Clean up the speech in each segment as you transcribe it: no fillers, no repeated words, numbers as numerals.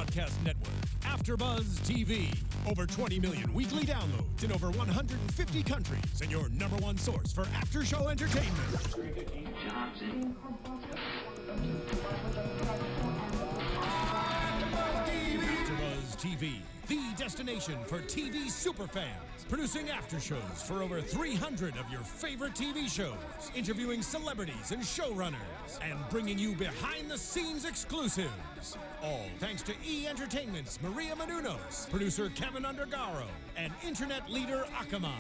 broadcast network, AfterBuzz TV. Over 20 million weekly downloads in over 150 countries, and your number one source for after-show entertainment. AfterBuzz TV, the destination for TV superfans. Producing after-shows for over 300 of your favorite TV shows. Interviewing celebrities and showrunners. And bringing you behind-the-scenes exclusives. All thanks to E! Entertainment's Maria Menounos, producer Kevin Undergaro, and internet leader Akamai.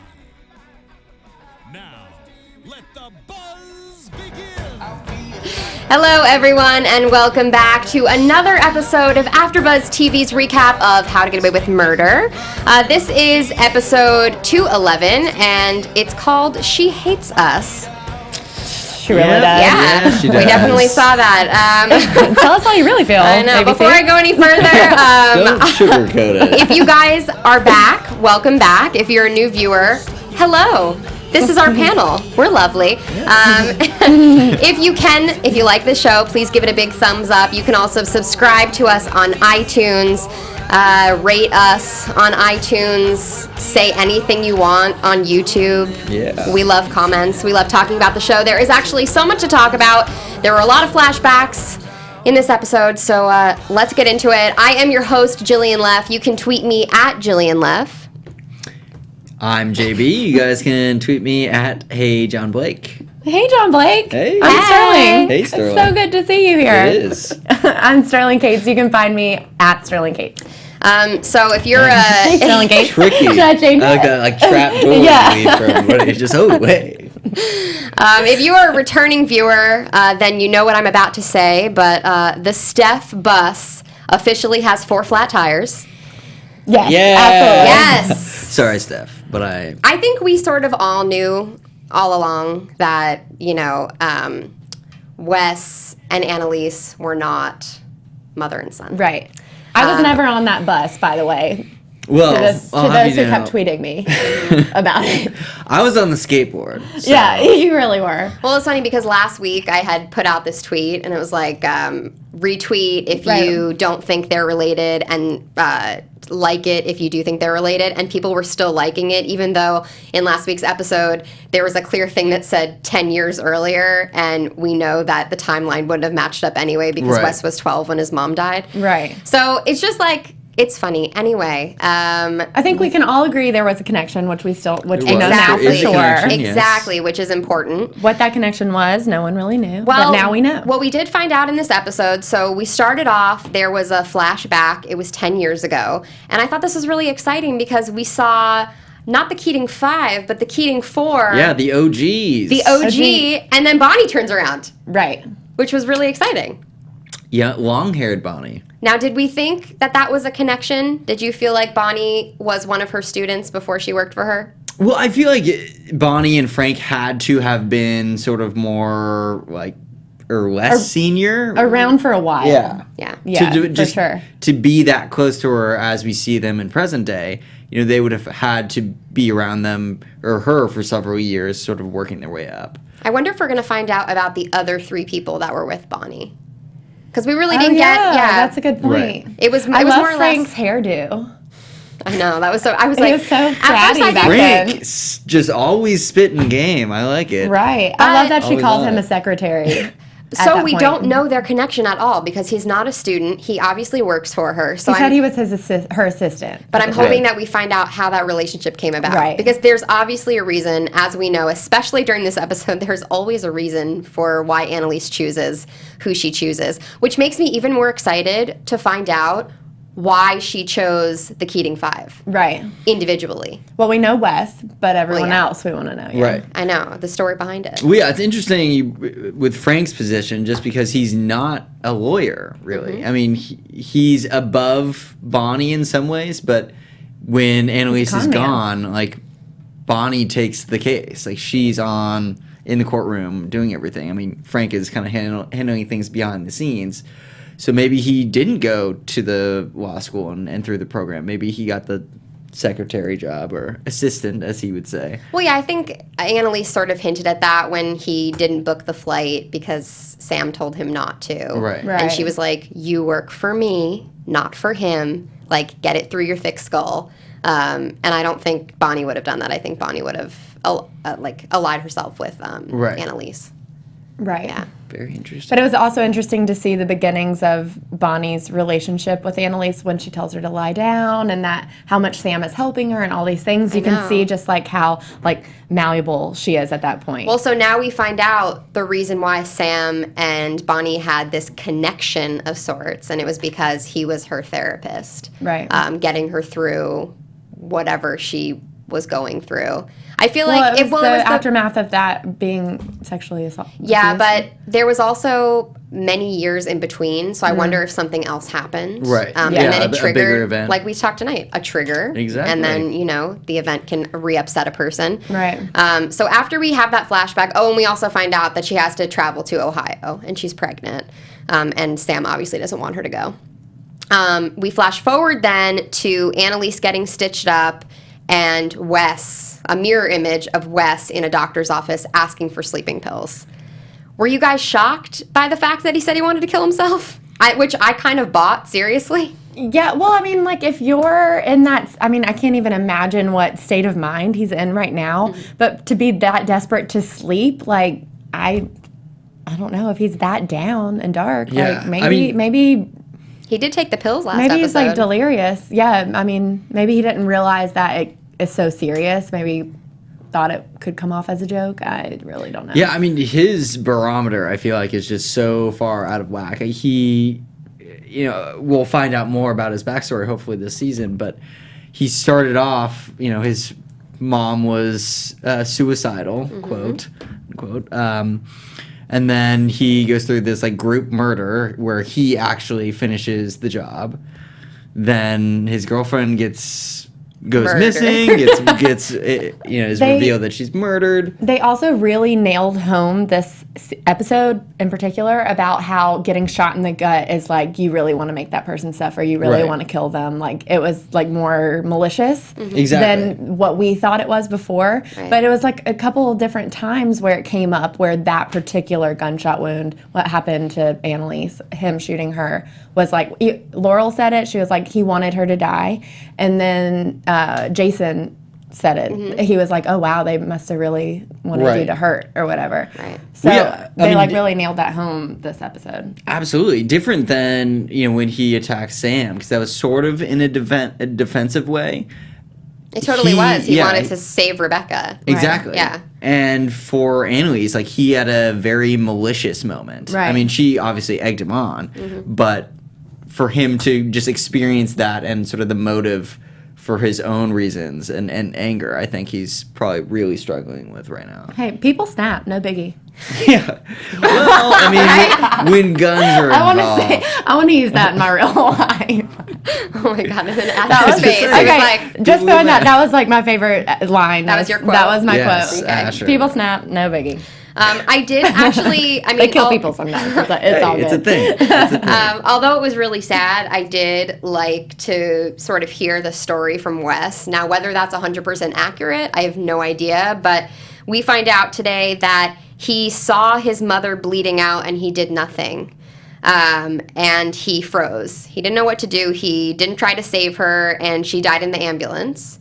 Now, let the buzz begin! Hello, everyone, and welcome back to another episode of AfterBuzz TV's recap of How to Get Away with Murder. This is episode 211, and it's called She Hates Us. She really does. Yeah, she does. We definitely saw that. Tell us how you really feel. I know. ABC. Before I go any further, Don't sugarcoat it. if you guys are back, welcome back. If you're a new viewer, hello. This is our panel. We're lovely. If you like the show, please give it a big thumbs up. You can also subscribe to us on iTunes, rate us on iTunes, say anything you want on YouTube. Yeah. We love comments. We love talking about the show. There is actually so much to talk about. There were a lot of flashbacks in this episode, so let's get into it. I am your host, Jillian Leff. You can tweet me at Jillian Leff. I'm JB. You guys can tweet me at Hey John Blake. Hey, John Blake. Hey. I'm Sterling. Hey, Sterling. It's so good to see you here. It is. I'm Sterling Cates. You can find me at Sterling Cates. So if you're Hey, Sterling Cates. Tricky. Should I change like it? a trap door Yeah. for everybody. It's just, oh, wait. If you are a returning viewer, then you know what I'm about to say, but the Steph bus officially has 4 flat tires. Yes. Yeah. Absolutely. Yes! Sorry, Steph, but I think we sort of all knew all along that, Wes and Annalise were not mother and son. Right. I was never on that bus, by the way. well, To those who kept tweeting me about it. I was on the skateboard. So. Yeah, you really were. Well, it's funny because last week I had put out this tweet, and it was like, retweet if Right. you don't think they're related, and like it if you do think they're related, and people were still liking it, even though in last week's episode there was a clear thing that said 10 years earlier, and we know that the timeline wouldn't have matched up anyway because Right. Wes was 12 when his mom died. Right. So it's just like, it's funny. Anyway, I think we can all agree there was a connection, which we know now exactly, for There is a sure. connection. Yes. exactly, which is important. What that connection was, no one really knew. Well, but now we know. What we did find out in this episode, so we started off, there was a flashback, it was 10 years ago, and I thought this was really exciting because we saw not the Keating 5, but the Keating 4. Yeah, the OGs. The OG, and then Bonnie turns around, Right. which was really exciting. Yeah, long-haired Bonnie. Now, did we think that that was a connection? Did you feel like Bonnie was one of her students before she worked for her? Well, I feel like Bonnie and Frank had to have been sort of more, like, or less senior. Around for a while. Yeah. Yeah. Yeah, to for sure. To be that close to her as we see them in present day, they would have had to be around them or her for several years, sort of working their way up. I wonder if we're going to find out about the other 3 people that were with Bonnie. Because we really didn't get, that's a good point. Right. It was I more love or Frank's less. hairdo. I know, that was so, I was He like, was so at first bratty I back didn't- then. Frank, just always spitting game. I like it. Right. I love that she Always called love him it. a secretary. So we don't know their connection at all because he's not a student. He obviously works for her. So He said he was her assistant. But I'm hoping that we find out how that relationship came about. Right. Because there's obviously a reason, as we know, especially during this episode, there's always a reason for why Annalise chooses who she chooses, which makes me even more excited to find out why she chose the Keating 5. Right. Individually. Well, we know Wes, but everyone yeah. else we want to know. Yeah. Right. I know, the story behind it. Well, yeah, it's interesting with Frank's position just because he's not a lawyer, really. Mm-hmm. I mean, he's above Bonnie in some ways, but when Annalise is con man. gone, like, Bonnie takes the case. Like, she's in the courtroom doing everything. I mean, Frank is kind of handling things behind the scenes. So maybe he didn't go to the law school and through the program. Maybe he got the secretary job or assistant, as he would say. Well, yeah, I think Annalise sort of hinted at that when he didn't book the flight because Sam told him not to. Right. Right. And she was like, you work for me. not for him. Like, get it through your thick skull. And I don't think Bonnie would have done that. I think Bonnie would have allied herself with Annalise. Right. Yeah. Very interesting. But it was also interesting to see the beginnings of Bonnie's relationship with Annalise when she tells her to lie down, and that how much Sam is helping her and all these things. You can see just like how like malleable she is at that point. Well, so now we find out the reason why Sam and Bonnie had this connection of sorts, and it was because he was her therapist, Right. Getting her through whatever she was going through. I feel well, like it was the aftermath of that being sexually assaulted. Yeah, but there was also many years in between, so I wonder if something else happened. Right. And then it triggered, a bigger event. like we talked tonight, a trigger. Exactly. And then, the event can re-upset a person. Right. So after we have that flashback, and we also find out that she has to travel to Ohio, and she's pregnant. And Sam obviously doesn't want her to go. We flash forward then to Annalise getting stitched up, and Wes, a mirror image of Wes in a doctor's office asking for sleeping pills. Were you guys shocked by the fact that he said he wanted to kill himself? Which I kind of bought, seriously. Yeah, well, I mean, like, if you're in that, I mean, I can't even imagine what state of mind he's in right now, but to be that desperate to sleep, like, I don't know if he's that down and dark. Yeah, Like, maybe He did take the pills last episode. maybe he's, like, delirious. Yeah, I mean, maybe he didn't realize that it is so serious. Maybe thought it could come off as a joke. I really don't know. Yeah, I mean, his barometer, I feel like, is just so far out of whack. He, we'll find out more about his backstory hopefully this season, but he started off, his mom was suicidal, quote, unquote. And then he goes through this, like, group murder where he actually finishes the job. Then his girlfriend goes Murder. missing, is revealed that she's murdered. They also really nailed home this episode in particular about how getting shot in the gut is like, you really want to make that person suffer. You really Right. want to kill them. Like, it was like more malicious Exactly. than what we thought it was before. Right. But it was like a couple of different times where it came up where that particular gunshot wound, what happened to Annalise, him shooting her, was like, Laurel said it. She was like, he wanted her to die. And then Jason said it. He was like, oh, wow, they must have really wanted Right. you to hurt or whatever. Right. So Well, yeah, I they mean, really nailed that home this episode. Absolutely. Different than, when he attacked Sam, because that was sort of in a defensive way. It totally He- was. He yeah, wanted to save Rebecca. Exactly. Yeah. And for Annalise, like, he had a very malicious moment. Right. I mean, she obviously egged him on, but for him to just experience that and sort of the motive for his own reasons and anger, I think he's probably really struggling with right now. Hey, people snap, no biggie. Yeah. Well, I mean, when guns are involved. I want to use that in my real life. Oh my God. And then at That his was face, it was okay. like, Just throwing that was like my favorite line. That was your quote? That was my Yes, quote. Asher. People snap, no biggie. I did actually, I mean, They kill people sometimes. It's all Hey, it's a good. thing. It's a thing. Although it was really sad, I did like to sort of hear the story from Wes. Now, whether that's 100% accurate, I have no idea, but we find out today that he saw his mother bleeding out and he did nothing. And he froze. He didn't know what to do. He didn't try to save her, and she died in the ambulance.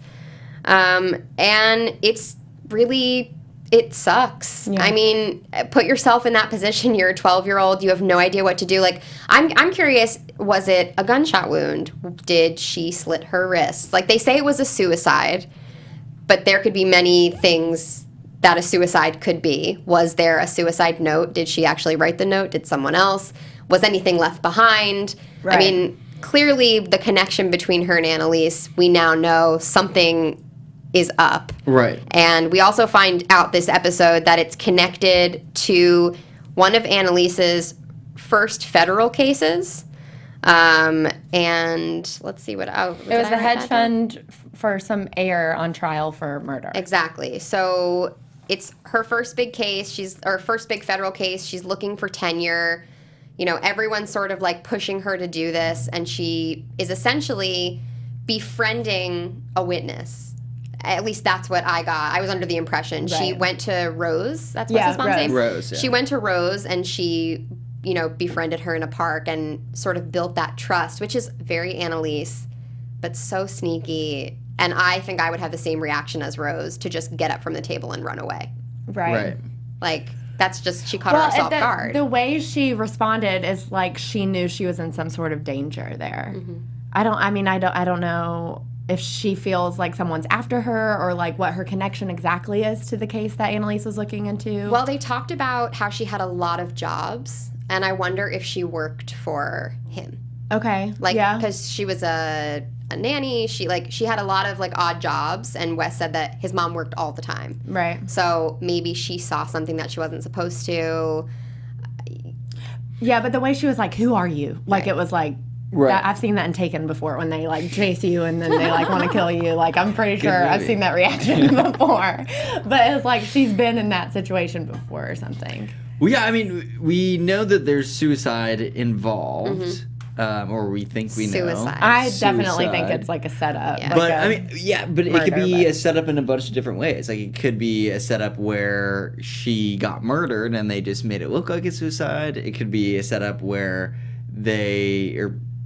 And it's really... It sucks. Yeah. I mean, put yourself in that position. You're a 12-year-old. You have no idea what to do. Like, I'm curious, was it a gunshot wound? Did she slit her wrists? Like, they say it was a suicide, but there could be many things that a suicide could be. Was there a suicide note? Did she actually write the note? Did someone else? Was anything left behind? Right. I mean, clearly the connection between her and Annalise, we now know something is up. Right. And we also find out this episode that it's connected to one of Annalise's first federal cases. And let's see what... Oh, It was the hedge fund for some heir on trial for murder. Exactly. So it's her first big case. Her first big federal case. She's looking for tenure. Everyone's sort of like pushing her to do this. And she is essentially befriending a witness. At least that's what I got. I was under the impression. She Right. went to Rose. That's what's his mom's Rose. name? Rose, yeah. She went to Rose and she befriended her in a park and sort of built that trust, which is very Annalise, but so sneaky. And I think I would have the same reaction as Rose to just get up from the table and run away. Right. Like, that's just, she caught herself off guard. The way she responded is like she knew she was in some sort of danger there. Mm-hmm. I don't know if she feels like someone's after her or like what her connection exactly is to the case that Annalise was looking into. Well, they talked about how she had a lot of jobs, and I wonder if she worked for him. Okay. Because she was a nanny. She had a lot of odd jobs, and Wes said that his mom worked all the time. Right. So maybe she saw something that she wasn't supposed to. Yeah, but the way she was like, "Who are you?" Like it was like. Right. I've seen that in Taken before when they chase you and then they want to kill you. I'm pretty sure I've seen that reaction before. But it's like she's been in that situation before or something. Well, yeah, we know that there's suicide involved, or we think we know. Suicide. I definitely think it's a setup. Yeah. But it could be a setup in a bunch of different ways. It could be a setup where she got murdered and they just made it look like a suicide. It could be a setup where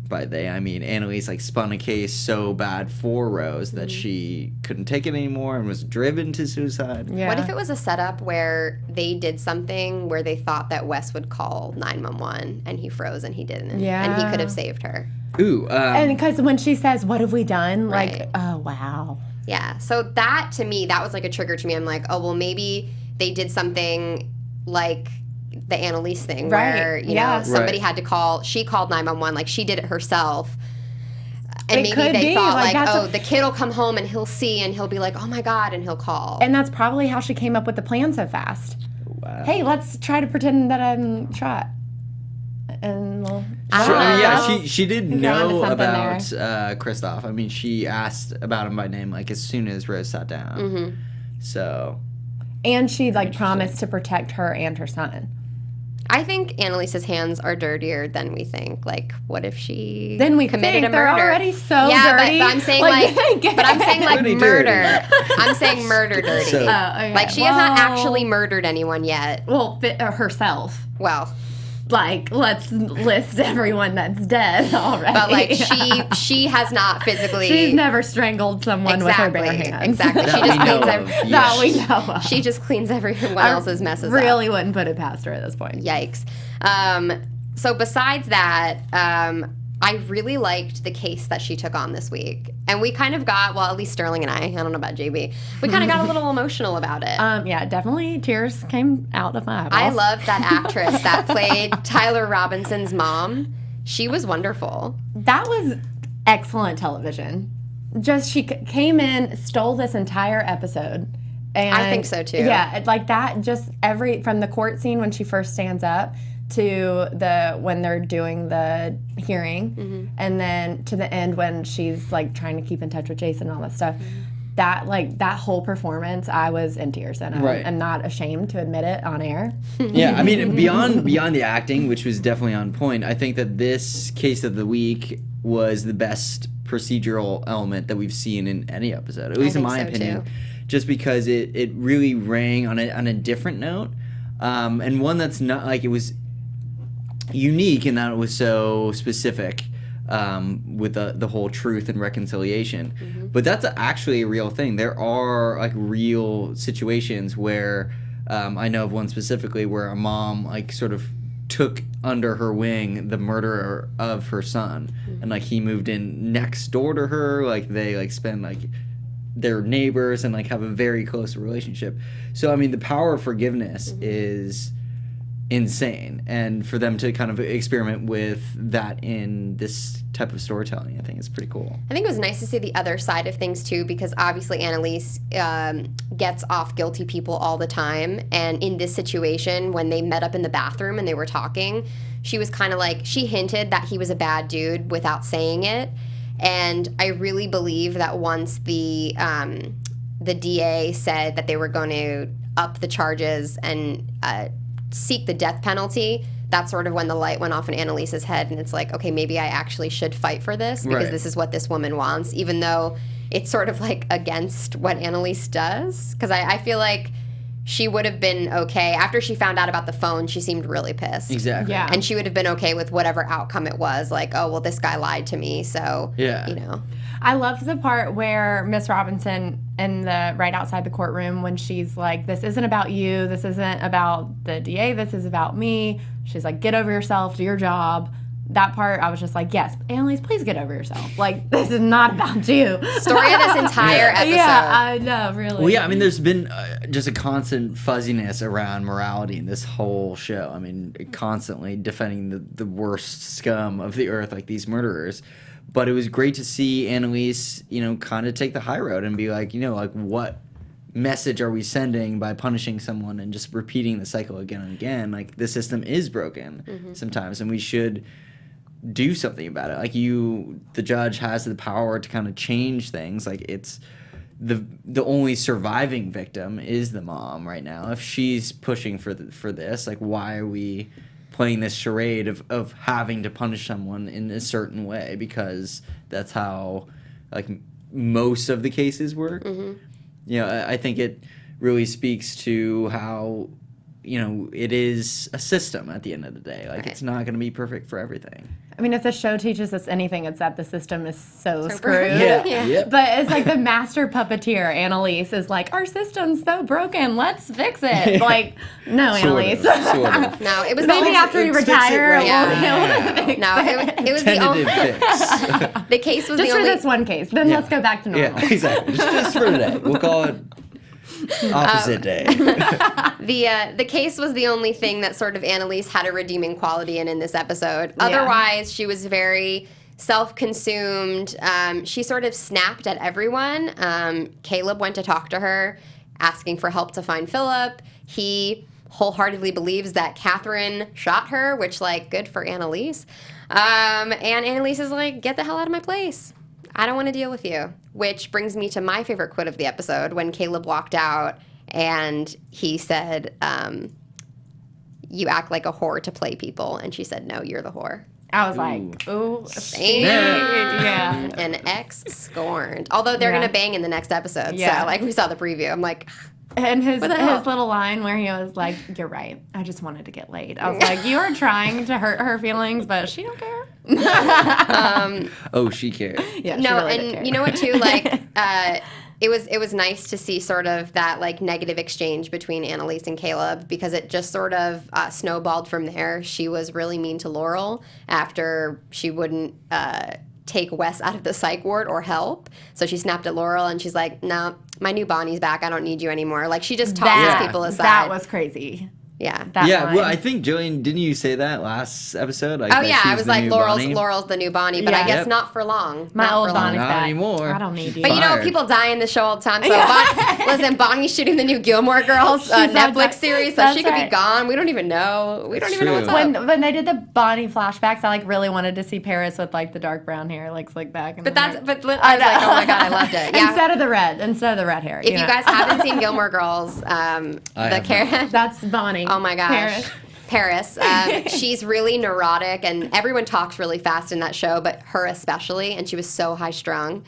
by they, I mean Annalise spun a case so bad for Rose that she couldn't take it anymore and was driven to suicide. Yeah. What if it was a setup where they did something where they thought that Wes would call 911 and he froze and he didn't, and he could have saved her? Ooh. And because when she says, "What have we done?" Right. Oh wow. Yeah. So that to me, that was a trigger to me. I'm like, oh well, maybe they did something like the Annalise thing where somebody had to call. She called 911, she did it herself, and maybe they thought the kid will come home and he'll see and he'll be like, oh my god, and he'll call. And that's probably how she came up with the plan so fast. Wow. Hey, let's try to pretend that I'm shot. And she did know about Kristoff. She asked about him by name as soon as Rose sat down. Mm-hmm. So. And she promised to protect her and her son. I think Annalise's hands are dirtier than we think. What if she committed a murder? They're already so dirty. But I'm saying murder. I'm saying murder dirty. So, okay. She has not actually murdered anyone yet. Well, herself. Well, let's list everyone that's dead already. But she has not physically. She's never strangled someone with her bare hands. Exactly. She just cleans that we know of. She just cleans everyone else's messes up. Really wouldn't put it past her at this point. Yikes. So besides that, I really liked the case that she took on this week. And we kind of got, well, at least Sterling and I don't know about JB, we kind of got a little emotional about it. Yeah, definitely tears came out of my eyeballs. I love that actress that played Tyler Robinson's mom. She was wonderful. That was excellent television. Just she came in, stole this entire episode. And I think so too. Yeah, that, just from the court scene when she first stands up to when they're doing the hearing, and then to the end when she's trying to keep in touch with Jason and all that stuff. That whole performance, I was in tears, and I'm not ashamed to admit it on air. Yeah, beyond the acting, which was definitely on point, I think that this case of the week was the best procedural element that we've seen in any episode, at least in my opinion. Too. Just because it really rang on a different note, and one that's not it was unique in that it was so specific with the whole truth and reconciliation. But that's actually a real thing. There are real situations where I know of one specifically where a mom sort of took under her wing the murderer of her son, and he moved in next door to her. They spend they're neighbors and have a very close relationship. So the power of forgiveness is insane, and for them to kind of experiment with that in this type of storytelling, I think is pretty cool. I think it was nice to see the other side of things too, because obviously Annalise gets off guilty people all the time, and in this situation when they met up in the bathroom and they were talking, she was kind of she hinted that he was a bad dude without saying it, and I really believe that once the DA said that they were going to up the charges and seek the death penalty, that's sort of when the light went off in Annalise's head, and it's okay, maybe I actually should fight for this, because this is what this woman wants, even though it's sort of against what Annalise does, because I feel she would have been okay. After she found out about the phone, she seemed really pissed. Exactly. Yeah. And she would have been okay with whatever outcome it was. Like, oh, well, this guy lied to me, so, Yeah. you know. I loved the part where Miss Robinson right outside the courtroom when she's like, this isn't about you. This isn't about the DA. This is about me. She's like, get over yourself. Do your job. That part, I was just like, yes, Annalise, please get over yourself. Like, this is not about you. Story of this entire episode. Yeah, I know, really. Well, yeah, I mean, there's been just a constant fuzziness around morality in this whole show. I mean, constantly defending the worst scum of the earth, like these murderers. But it was great to see Annalise, you know, kind of take the high road and be like, you know, like, what message are we sending by punishing someone and just repeating the cycle again and again? Like, the system is broken sometimes, and we should do something about it. Like, the judge has the power to kind of change things. Like, it's the only surviving victim is the mom right now. If she's pushing for this, like, why are we playing this charade of having to punish someone in a certain way? Because that's how, like, most of the cases work. You know, I think it really speaks to how, you know, it is a system at the end of the day. Like, it's not going to be perfect for everything. I mean, if the show teaches us anything, it's that the system is so screwed. Yeah. Yep. But it's like the master puppeteer, Annalise, is like, our system's so broken, let's fix it. Like, no, Annalise. Sort of. No, it was Maybe after you let's fix it retire, right we'll now. be able to fix No, it was the only... Tentative fix. The case was Just the for only... this one case. Then let's go back to normal. Yeah, exactly. Just for today. We'll call it opposite day. The case was the only thing that sort of Annalise had a redeeming quality in this episode. Otherwise, she was very self-consumed. She sort of snapped at everyone. Caleb went to talk to her, asking for help to find Philip. He wholeheartedly believes that Catherine shot her, which, like, good for Annalise. And Annalise is like, get the hell out of my place. I don't want to deal with you. Which brings me to my favorite quote of the episode when Caleb walked out and he said, you act like a whore to play people. And she said, no, you're the whore. I was like, ooh. Yeah. And X scorned. Although they're going to bang in the next episode. Yeah. So, like, we saw the preview. I'm like... And his What the hell? little line where he was like, you're right, I just wanted to get laid. I was like, you are trying to hurt her feelings, but she don't care. Oh, she cared. Yeah, she No, really did and care. you know what, too? Like, it was nice to see sort of that, like, negative exchange between Annalise and Caleb because it just sort of snowballed from there. She was really mean to Laurel after she wouldn't take Wes out of the psych ward or help. So she snapped at Laurel and she's like, no, my new Bonnie's back. I don't need you anymore. Like, she just tosses people aside. That was crazy. Yeah. That Yeah, line. well, I think, Jillian, didn't you say that last episode? Like, Oh, that yeah. she's I was the like, new Laurel's Bonnie? the new Bonnie, but Yeah. I guess Yep. not for long. My Not old for long. Bonnie's Not back. anymore. I don't need you. But you know, Fired. people die in the show all the time. So, listen, Bonnie's shooting the new Gilmore Girls She's on Netflix that- series, so that's she could right. be gone. We don't even know. We don't even know what's true. up. When they did the Bonnie flashbacks, I like really wanted to see Paris with like the dark brown hair, like slicked back. And But then I was like, oh my god, I loved it. Yeah. Instead of the red hair. If you guys haven't seen Gilmore Girls, That's Bonnie. oh my gosh. Paris. She's really neurotic, and everyone talks really fast in that show, but her especially, and she was so high strung.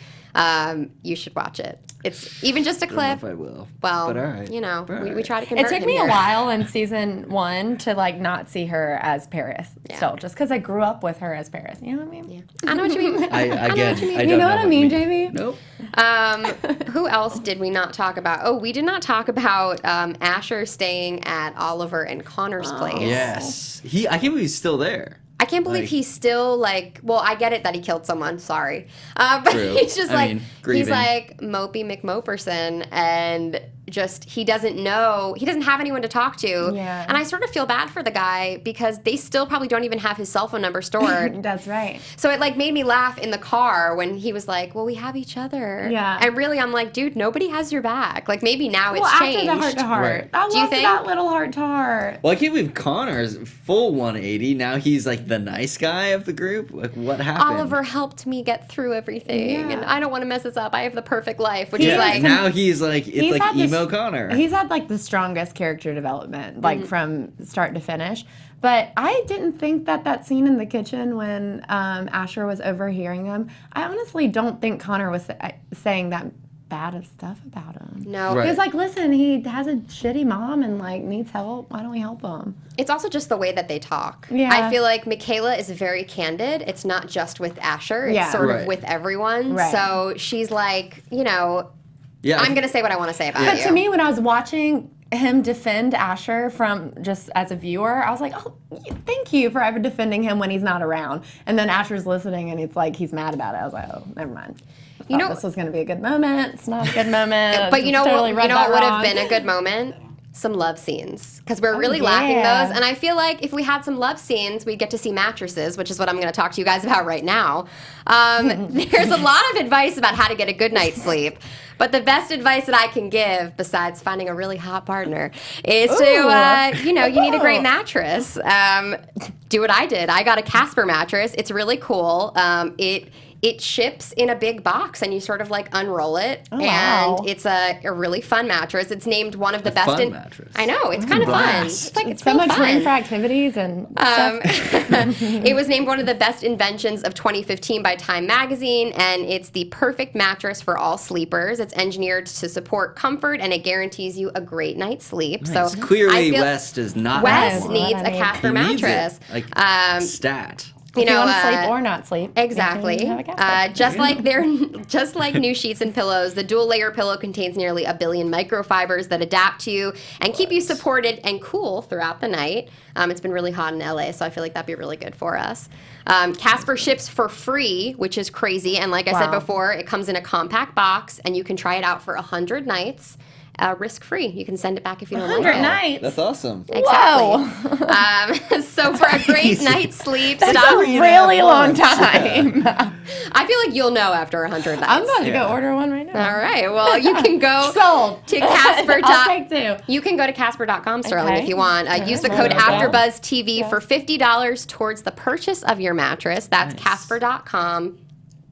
You should watch it. It's even just a I don't know clip. if I will. Well, but all right. you know, All we right. try to convert It took him me a here. while in season 1 to like not see her as Paris still, just because I grew up with her as Paris. You know what I mean? Yeah. I know what you mean. I get it. I You don't know what I you mean, JB? Nope. Who else did we not talk about? Oh, we did not talk about Asher staying at Oliver and Connor's place. Yes. I can't believe he's still there. I can't believe Like- he's still like. Well, I get it that he killed someone. Sorry, but True. he's just I like mean, he's grieving. like Mopey McMoperson, and just he doesn't have anyone to talk to. Yeah. And I sort of feel bad for the guy because they still probably don't even have his cell phone number stored. That's right. So it like made me laugh in the car when he was like, "Well, we have each other." Yeah. And really, I'm like, dude, nobody has your back. Like maybe now it's Well, changed. after the heart to heart, Right. I Do you love think? that little heart to heart. Well, I can't believe Connor's full 180. Now he's like the nice guy of the group. Like, what happened? Oliver helped me get through everything, Yeah. and I don't want to mess this up. I have the perfect life, which Yeah, is like now he's like, it's He's like had this- emo Connor. He's had like the strongest character development, like Mm-hmm. from start to finish. But I didn't think that scene in the kitchen when Asher was overhearing him, I honestly don't think Connor was saying that bad stuff about him. No. Right. He was like, listen, he has a shitty mom and like needs help. Why don't we help him? It's also just the way that they talk. Yeah. I feel like Michaela is very candid. It's not just with Asher. It's Yeah. sort Right. of with everyone. Right. So she's like, you know, Yeah. I'm going to say what I want to say about But you. to me, when I was watching him defend Asher from just as a viewer, I was like, oh, thank you for ever defending him when he's not around. And then Asher's listening and it's like he's mad about it. I was like, oh, never mind. I thought this was going to be a good moment. It's not a good moment. But you know Totally what? read You know what that would wrong. have been a good moment? Some love scenes, because we're really lacking yeah. those. And I feel like if we had some love scenes, we'd get to see mattresses, which is what I'm going to talk to you guys about right now. There's a lot of advice about how to get a good night's sleep, but the best advice that I can give, besides finding a really hot partner, is to you need a great mattress. Do what I did. I got a Casper mattress. It's really cool. It ships in a big box, and you sort of like unroll it, and wow. it's a really fun mattress. It's named one of the best. Fun mattress. I know, it's kind of fun. blast. It's like it's so real much fun. room for activities and stuff. It was named one of the best inventions of 2015 by Time Magazine, and it's the perfect mattress for all sleepers. It's engineered to support comfort, and it guarantees you a great night's sleep. Nice. So Clearly, I feel Wes does not Wes have one. needs a He Casper He needs mattress. it. Like, stat. You If you know, want to sleep or not sleep. exactly. you can have a Casper. Just like new sheets and pillows, the dual layer pillow contains nearly 1 billion microfibers that adapt to you and keep you supported and cool throughout the night. It's been really hot in LA, so I feel like that'd be really good for us. Casper ships for free, which is crazy. And like I said Wow. before, it comes in a compact box, and you can try it out for 100 nights. Risk-free. You can send it back if you don't like 100 it. nights. That's awesome. Exactly. So for a great night's sleep, That's stop. a really long time. I feel like you'll know after 100 nights. I'm about to Yeah. go order one right now. All right. Well, you can go Sold. to Casper. I'll take two. You can go to Casper.com, Sterling, Okay. if you want. Use the There code we go. AfterBuzzTV for $50 towards the purchase of your mattress. That's Nice. Casper.com.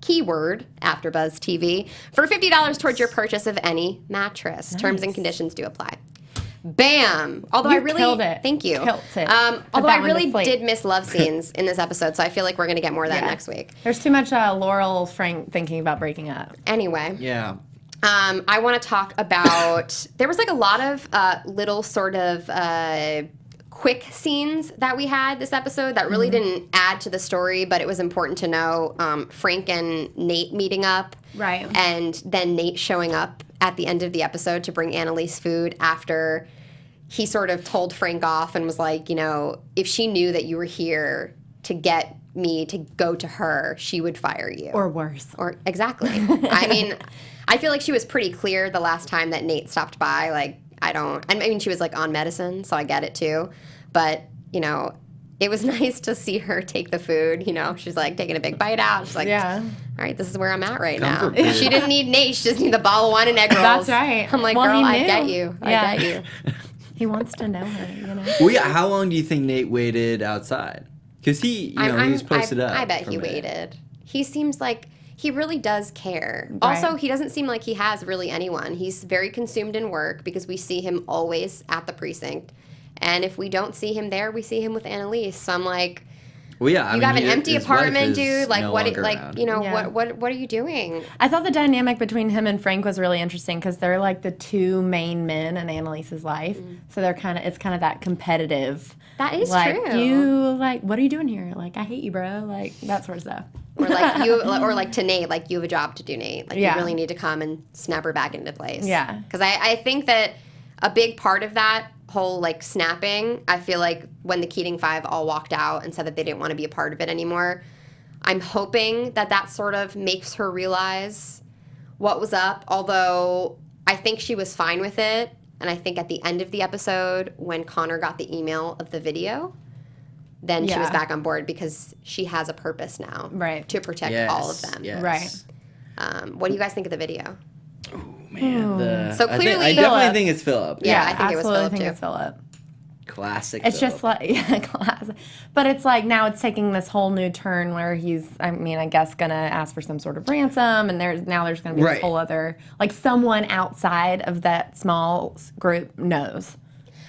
Keyword AfterBuzzTV for $50 towards your purchase of any mattress. Terms and conditions do apply. Bam! Although I You really killed it. thank you. Killed it. Although that I one to really sleep. did miss love scenes in this episode, so I feel like we're gonna get more of that Yeah. next week. There's too much Laurel Frank thinking about breaking up. Anyway. Yeah. I want to talk about. There was like a lot of little sort of quick scenes that we had this episode that really didn't add to the story, but it was important to know. Frank and Nate meeting up, Right. and then Nate showing up at the end of the episode to bring Annalise food after he sort of told Frank off and was like, if she knew that you were here to get me to go to her, she would fire you. Or worse. Or exactly. I mean, I feel like she was pretty clear the last time that Nate stopped by. Like, I mean, she was like on medicine, so I get it too. But, it was nice to see her take the food. She's like taking a big bite out. She's like, Yeah. all right, this is where I'm at right Comfort now. food. She didn't need Nate. She just needed the bottle of wine and egg rolls. That's right. I'm like, Well, girl, he I knew. get you. Yeah. I get you. He wants to know her, Well, yeah. How long do you think Nate waited outside? Because he, he was posted up. I bet for he a minute. waited. He seems like he really does care. Right. Also, he doesn't seem like he has really anyone. He's very consumed in work because we see him always at the precinct. And if we don't see him there, we see him with Annalise. So I'm like, Well, yeah. you have an empty apartment, dude. Like, what? Yeah. What are you doing? I thought the dynamic between him and Frank was really interesting because they're like the two main men in Annalise's life. So they're it's kind of that competitive. That is like, true. You what are you doing here? Like, I hate you, bro. Like that sort of stuff. Or like or like to Nate, like you have a job to do, Nate. Like Yeah. you really need to come and snap her back into place. Yeah. Because I think that a big part of that whole like snapping, I feel like when the Keating Five all walked out and said that they didn't want to be a part of it anymore, I'm hoping that sort of makes her realize what was up. Although I think she was fine with it, and I think at the end of the episode when Connor got the email of the video, then she was Yeah. back on board because she has a purpose now, Right. to protect Yes, all of them. yes. Right. What do you guys think of the video? Man, So I clearly- definitely Philip. think it's Philip. Yeah, I think it was absolutely Philip, think too. it's Philip. Classic. It's Philip. just like classic, but it's like now it's taking this whole new turn where he's, I guess, gonna ask for some sort of ransom, and there's gonna be Right. this whole other someone outside of that small group knows.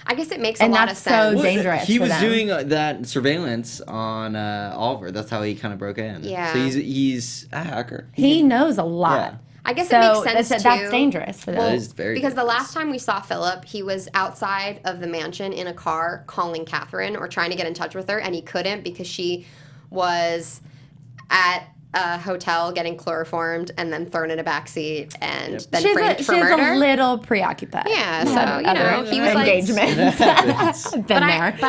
I guess it makes And a lot of that's so sense. Well, dangerous He for was them. doing that surveillance on Oliver. That's how he kind of broke in. Yeah. So he's a hacker. He knows a lot. Yeah. I guess it makes sense too. That's dangerous for them. That is very because the dangerous. last time we saw Philip, he was outside of the mansion in a car calling Catherine or trying to get in touch with her, and he couldn't because she was at a hotel getting chloroformed and then thrown in a backseat and then framed for murder. She's a little preoccupied. Yeah, so, he was engagements. But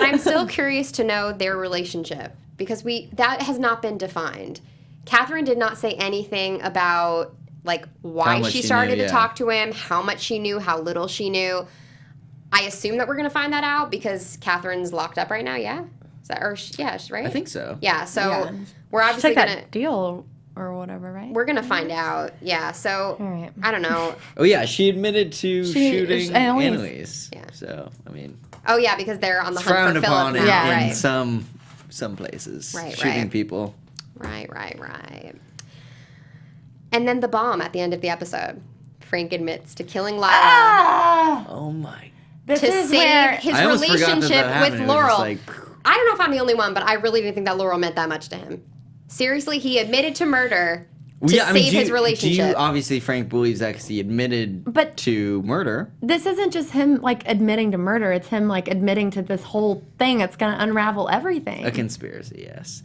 I'm still curious to know their relationship because that has not been defined. Catherine did not say anything about like why she started to talk to him, how much she knew, how little she knew. I assume that we're going to find that out because Catherine's locked up right now, yeah? Is that, right? I think so. Yeah, so we're obviously going to... deal or whatever, right? We're going to find out, yeah, so right. I don't know. Oh, yeah, she admitted to shooting Annalise. Yeah. So, I mean... Oh, yeah, because they're on the hunt frowned for Philip upon now. in some places. Right, shooting right. people. Right. And then the bomb at the end of the episode. Frank admits to killing Lila Oh, my... to save his I almost forgot relationship that happened. with It was just Laurel. like... I don't know if I'm the only one, but I really didn't think that Laurel meant that much to him. Seriously, he admitted to murder to save his relationship. Obviously, Frank believes that because he admitted to murder. This isn't just him, like, admitting to murder. It's him, like, admitting to this whole thing that's going to unravel everything. A conspiracy, yes.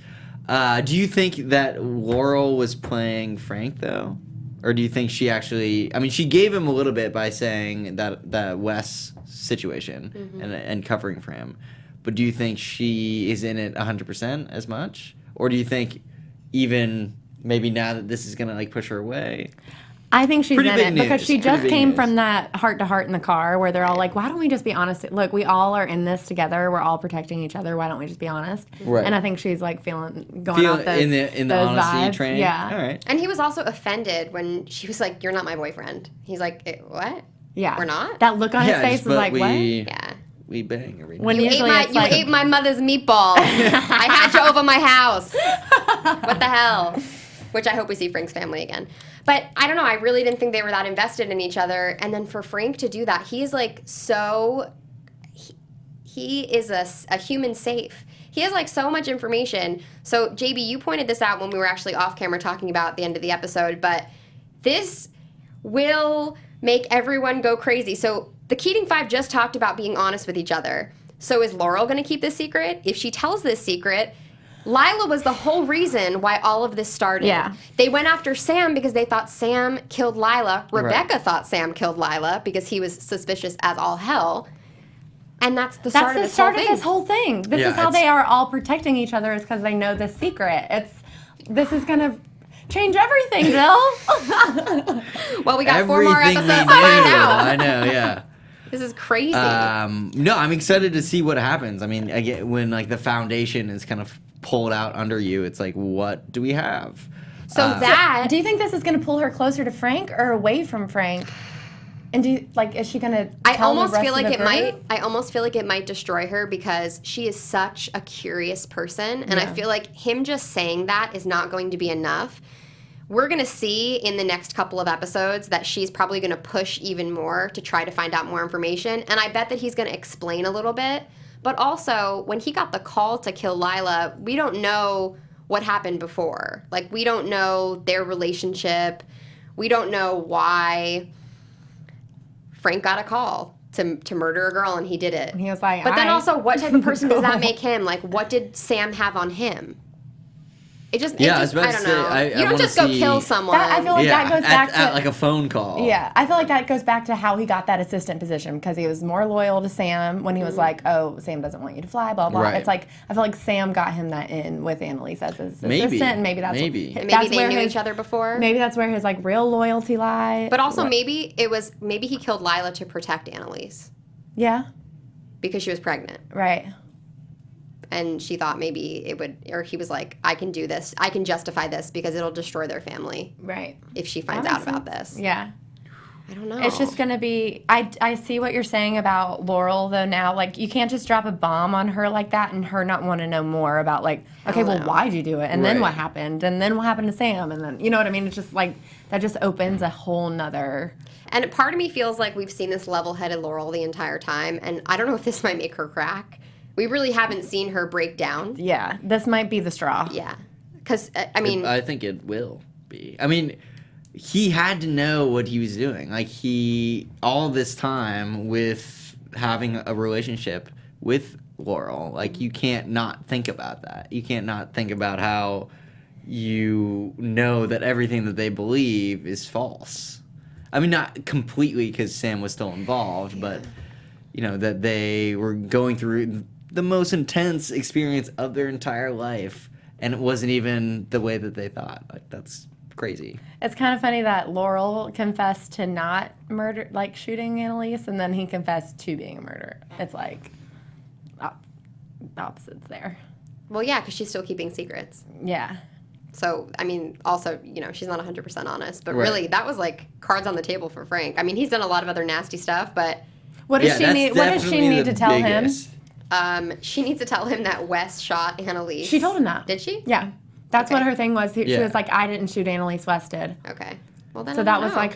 Do you think that Laurel was playing Frank, though? Or do you think she actually... I mean, she gave him a little bit by saying that Wes situation and covering for him. But do you think she is in it 100% as much? Or do you think even maybe now that this is going to, like, push her away... I think she's in it because she just came news. from that heart-to-heart in the car where they're all like, why don't we just be honest? Look, we all are in this together. We're all protecting each other. Why don't we just be honest? Right. And I think she's like going off those, in the those honesty vibes. train? Yeah. All right. And he was also offended when she was like, "You're not my boyfriend." He's like, "What? Yeah. We're not?" That look on his face was like, what? Yeah. We bang every night. When You ate my mother's meatballs. I had you over my house. What the hell? Which I hope we see Frank's family again. But I don't know. I really didn't think they were that invested in each other. And then for Frank to do that, he is like so... He is a human safe. He has like so much information. So JB, you pointed this out when we were actually off camera talking about the end of the episode. But this will make everyone go crazy. So the Keating Five just talked about being honest with each other. So is Laurel going to keep this secret? If she tells this secret... Lila was the whole reason why all of this started. Yeah. They went after Sam because they thought Sam killed Lila. Rebecca thought Sam killed Lila because he was suspicious as all hell. And that's the start of this whole thing. This is how they are all protecting each other is because they know the secret. This is going to change everything, Bill. Well, we got 4 more episodes to find out. I know, yeah. This is crazy. No, I'm excited to see what happens. I mean, again, when like the foundation is kind of pulled out under you, it's like, what do we have? So do you think this is going to pull her closer to Frank or away from Frank? And is she going to? I almost feel like it might destroy her because she is such a curious person, and I feel like him just saying that is not going to be enough. We're going to see in the next couple of episodes that she's probably going to push even more to try to find out more information, and I bet that he's going to explain a little bit. But also, when he got the call to kill Lila, we don't know what happened before. Like, we don't know their relationship. We don't know why Frank got a call to murder a girl, and he did it. And he was like, but then also, what type of person does that make him? Like, what did Sam have on him? I don't know. You don't just go kill someone. I feel like that goes back to like a phone call. Yeah, I feel like that goes back to how he got that assistant position because he was more loyal to Sam when he was like, "Oh, Sam doesn't want you to fly." Blah blah. Right. It's like I feel like Sam got him that in with Annalise as his assistant, and maybe they knew each other before. Maybe that's where his like real loyalty lies. But also maybe he killed Lila to protect Annalise. Yeah, because she was pregnant. Right. And she thought maybe it would, or he was like, I can do this. I can justify this because it'll destroy their family. Right. If she finds out about this. Yeah. I don't know. It's just going to be, I see what you're saying about Laurel, though, now. Like, you can't just drop a bomb on her like that and her not want to know more about, like, okay, well, why'd you do it? And then what happened? And then what happened to Sam? And then, you know what I mean? It's just, like, that just opens a whole nother... And part of me feels like we've seen this level-headed Laurel the entire time, and I don't know if this might make her crack. We really haven't seen her break down. Yeah, this might be the straw. Yeah. Because, I mean... I think it will be. I mean, he had to know what he was doing. Like, all this time with having a relationship with Laurel, like, you can't not think about that. You can't not think about how you know that everything that they believe is false. I mean, not completely, because Sam was still involved, but, you know, that they were going through the most intense experience of their entire life, and it wasn't even the way that they thought. Like, that's crazy. It's kind of funny that Laurel confessed to not murder, like shooting Annalise, and then he confessed to being a murderer. It's like opposites there. Well, yeah, because she's still keeping secrets. Yeah. So, I mean, also, you know, she's not 100% honest. But Right. really, that was like cards on the table for Frank. I mean, he's done a lot of other nasty stuff, but What does she need? What does she need to tell him? she needs to tell him that Wes shot Annalise. She told him that. Did she? Yeah. That's Okay. what her thing was. She Yeah. was like, I didn't shoot Annalise, West did. Okay. Well, then So I that don't was know. like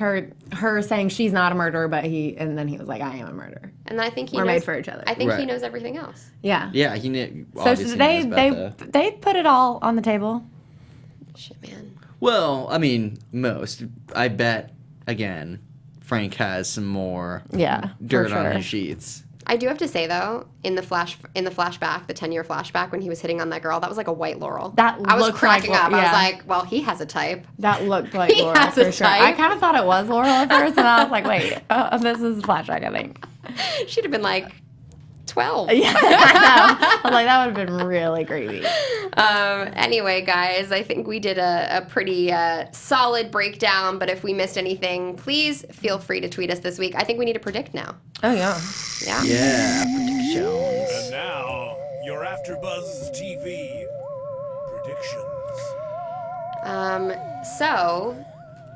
her saying she's not a murderer, and then he was like, I am a murderer. And I think he We're knows, made for each other. I think he Right. knows everything else. Yeah. Yeah, he knew. So Obviously knows about they put it all on the table. Shit, man. Well, I mean, most. I bet, again, Frank has some more Yeah, dirt for on sure. his sheets. I do have to say though, in the flashback, the 10-year flashback when he was hitting on that girl, that was like a white Laurel. That I was looked cracking like- up. I was yeah. like, well, he has a type. That looked like He Laurel has a for sure. type. I kind of thought it was Laurel at first, and I was like, wait, this is a flashback, I think. She'd have been like 12. Yeah, I know. I was like, that would have been really creepy. Anyway, guys, I think we did a pretty solid breakdown, but if we missed anything, please feel free to tweet us this week. I think we need to predict now. Oh, yeah. Yeah? Yeah, predictions. And now, your AfterBuzz TV predictions. So,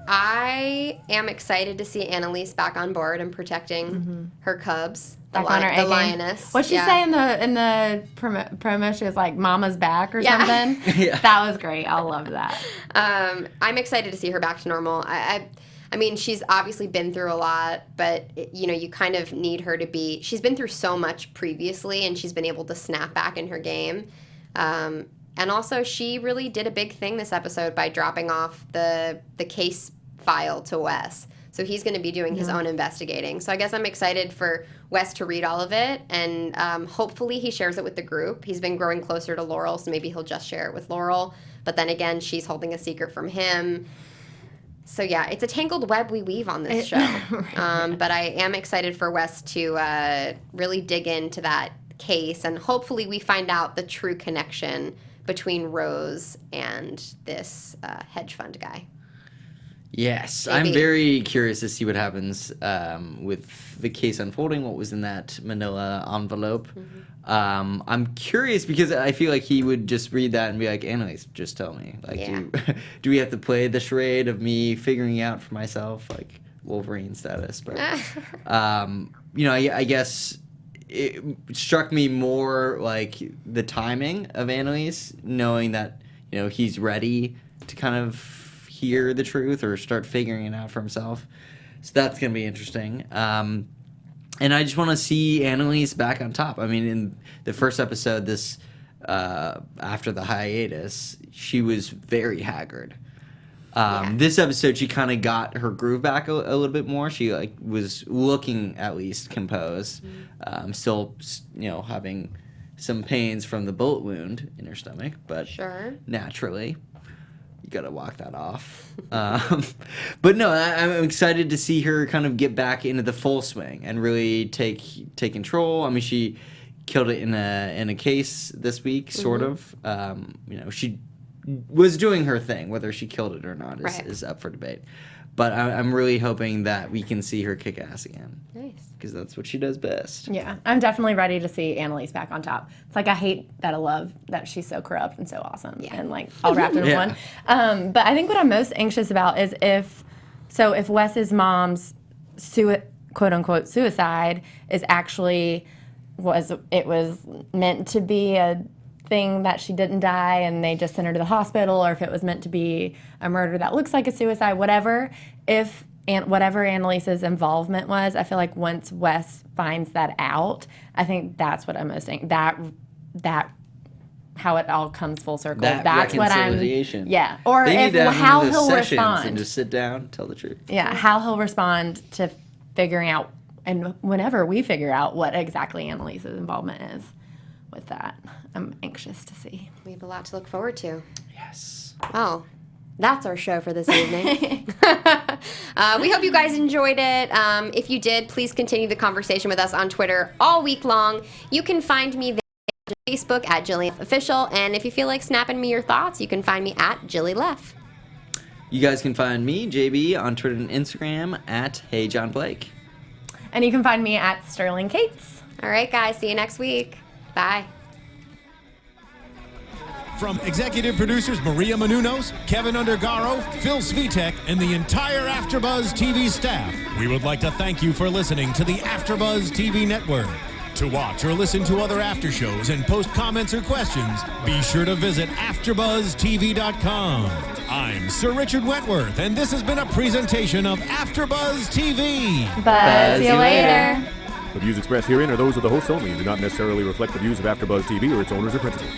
I am excited to see Annalise back on board and protecting her cubs. Back on her the A game. lioness. What'd she say in the promo? She was like, Mama's back or Yeah. something. Yeah. That was great. I loved that. I'm excited to see her back to normal. I mean, she's obviously been through a lot, but, you know, you kind of need her to be... She's been through so much previously, and she's been able to snap back in her game. And also, she really did a big thing this episode by dropping off the case file to Wes. So he's going to be doing his own investigating. So I guess I'm excited for Wes to read all of it, and hopefully he shares it with the group. He's been growing closer to Laurel, so maybe he'll just share it with Laurel. But then again, she's holding a secret from him. So yeah, it's a tangled web we weave on this show. But I am excited for Wes to really dig into that case, and hopefully we find out the true connection between Rose and this hedge fund guy. Yes, Maybe. I'm very curious to see what happens with the case unfolding, what was in that manila envelope. I'm curious because I feel like he would just read that and be like, Annalise, just tell me. Like, Yeah. do we have to play the charade of me figuring out for myself, like Wolverine status? But, you know, I guess it struck me more like the timing of Annalise, knowing that, you know, he's ready to kind of hear the truth or start figuring it out for himself. So that's going to be interesting. And I just want to see Annalise back on top. I mean, in the first episode, this after the hiatus, she was very haggard. This episode, she kind of got her groove back a little bit more. She like was looking at least composed, still, you know, having some pains from the bullet wound in her stomach, but Sure. naturally, you gotta walk that off. But no, I'm excited to see her kind of get back into the full swing and really take control. I mean, she killed it in a case this week, sort of. You know, she was doing her thing. Whether she killed it or not is up for debate. But I'm really hoping that we can see her kick ass again. Nice. Because that's what she does best. Yeah, I'm definitely ready to see Annalise back on top. It's like I hate that I love that she's so corrupt and so awesome, and like all wrapped in Yeah. one. But I think what I'm most anxious about is if Wes's mom's quote unquote suicide is actually was meant to be a thing that she didn't die and they just sent her to the hospital, or if it was meant to be a murder that looks like a suicide, whatever. Whatever Annalise's involvement was, I feel like once Wes finds that out, I think that's what I'm most that how it all comes full circle. That That's what I'm. reconciliation. Yeah. Or They need if to have how one of those he'll sessions respond. and just sit down, tell the truth. Yeah, how he'll respond to figuring out, and whenever we figure out what exactly Annalise's involvement is with that, I'm anxious to see. We have a lot to look forward to. Yes. Oh, that's our show for this evening. We hope you guys enjoyed it. If you did, please continue the conversation with us on Twitter all week long. You can find me there on Facebook at Jillian Official, and if you feel like snapping me your thoughts, you can find me at Jillian Leff. You guys can find me, JB, on Twitter and Instagram at HeyJohnBlake. And you can find me at Sterling Cates. All right, guys. See you next week. Bye. From executive producers Maria Menounos, Kevin Undergaro, Phil Svitek, and the entire AfterBuzz TV staff, we would like to thank you for listening to the AfterBuzz TV network. To watch or listen to other after shows and post comments or questions, be sure to visit AfterBuzzTV.com. I'm Sir Richard Wentworth, and this has been a presentation of AfterBuzz TV. Buzz you later. The views expressed herein are those of the hosts only and do not necessarily reflect the views of AfterBuzz TV or its owners or principals.